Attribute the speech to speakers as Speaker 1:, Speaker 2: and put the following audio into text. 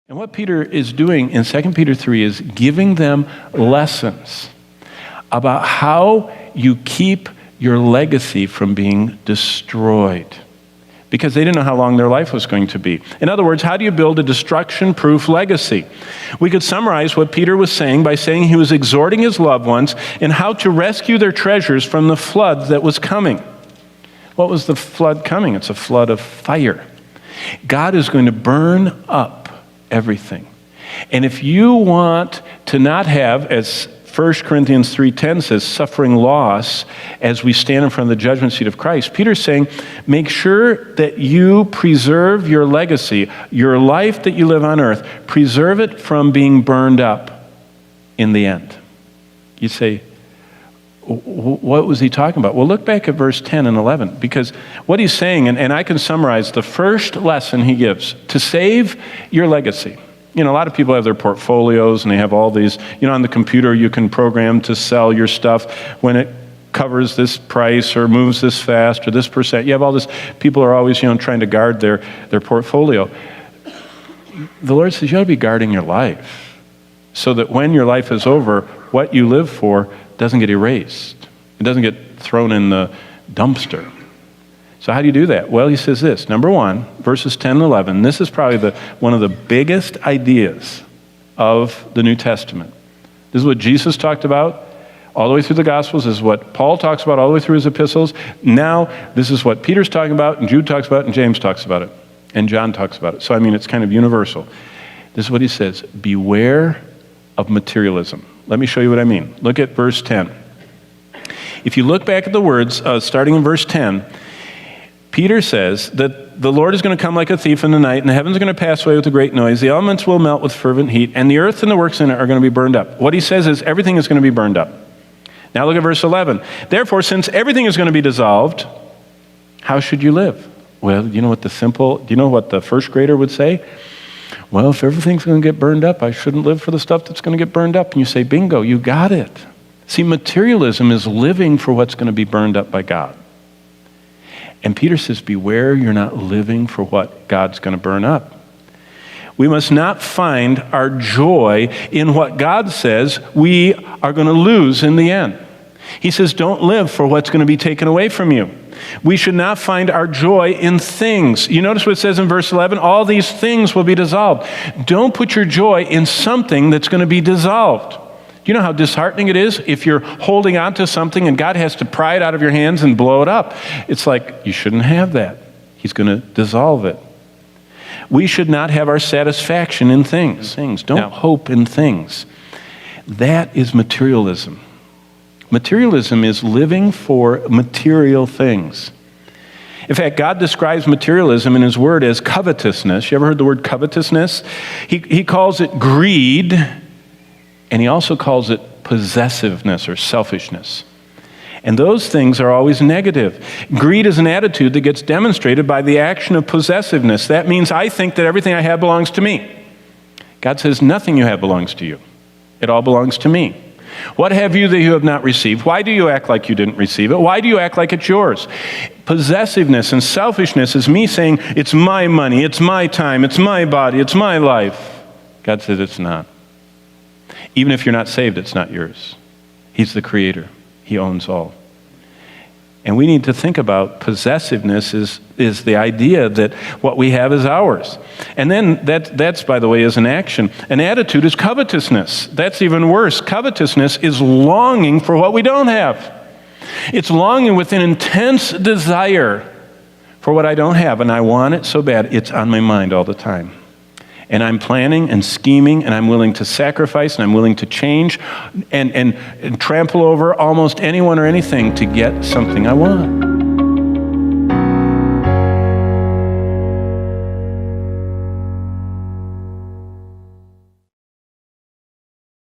Speaker 1: And what Peter is doing in 2 Peter 3 is giving them lessons about how you keep your legacy from being destroyed, because they didn't know how long their life was going to be. In other words, how do you build a destruction-proof legacy? We could summarize what Peter was saying by saying he was exhorting his loved ones in how to rescue their treasures from the flood that was coming. What was the flood coming? It's a flood of fire. God is going to burn up everything. And if you want to not have, as 1 Corinthians 3:10 says, suffering loss as we stand in front of the judgment seat of Christ, Peter's saying, make sure that you preserve your legacy, your life that you live on earth, preserve it from being burned up in the end. You say, what was he talking about? Well, look back at verse 10 and 11, because what he's saying, and I can summarize the first lesson he gives, to save your legacy. You know, a lot of people have their portfolios and they have all these, on the computer you can program to sell your stuff when it covers this price or moves this fast or this percent. You have all this, people are always, trying to guard their portfolio. The Lord says you ought to be guarding your life so that when your life is over, what you live for doesn't get erased. It doesn't get thrown in the dumpster. So how do you do that? Well, he says this. Number one, verses 10 and 11. This is probably one of the biggest ideas of the New Testament. This is what Jesus talked about all the way through the Gospels. This is what Paul talks about all the way through his epistles. Now, this is what Peter's talking about, and Jude talks about it, and James talks about it, and John talks about it. So, it's kind of universal. This is what he says. Beware of materialism. Let me show you what I mean. Look at verse 10. If you look back at the words, starting in verse 10, Peter says that the Lord is going to come like a thief in the night, and the heavens are going to pass away with a great noise. The elements will melt with fervent heat, and the earth and the works in it are going to be burned up. What he says is everything is going to be burned up. Now look at verse 11. Therefore, since everything is going to be dissolved, how should you live? Well, do you know what the first grader would say? Well, if everything's going to get burned up, I shouldn't live for the stuff that's going to get burned up. And you say, bingo, you got it. See, materialism is living for what's going to be burned up by God. And Peter says, beware you're not living for what God's going to burn up. We must not find our joy in what God says we are going to lose in the end. He says, don't live for what's going to be taken away from you. We should not find our joy in things. You notice what it says in verse 11? All these things will be dissolved. Don't put your joy in something that's going to be dissolved. You know how disheartening it is if you're holding on to something and God has to pry it out of your hands and blow it up. It's like, you shouldn't have that. He's going to dissolve it. We should not have our satisfaction in things. Don't hope in things. That is materialism. Materialism is living for material things. In fact, God describes materialism in his word as covetousness. You ever heard the word covetousness? He calls it greed, and he also calls it possessiveness or selfishness. And those things are always negative. Greed is an attitude that gets demonstrated by the action of possessiveness. That means I think that everything I have belongs to me. God says nothing you have belongs to you. It all belongs to me. What have you that you have not received? Why do you act like you didn't receive it? Why do you act like it's yours? Possessiveness and selfishness is me saying, it's my money, it's my time, it's my body, it's my life. God says it's not. Even if you're not saved, it's not yours. He's the creator. He owns all. And we need to think about possessiveness is the idea that what we have is ours. And then that's, by the way, is an action. An attitude is covetousness. That's even worse. Covetousness is longing for what we don't have. It's longing with an intense desire for what I don't have, and I want it so bad, it's on my mind all the time. And I'm planning and scheming, and I'm willing to sacrifice, and I'm willing to change and trample over almost anyone or anything to get something I want.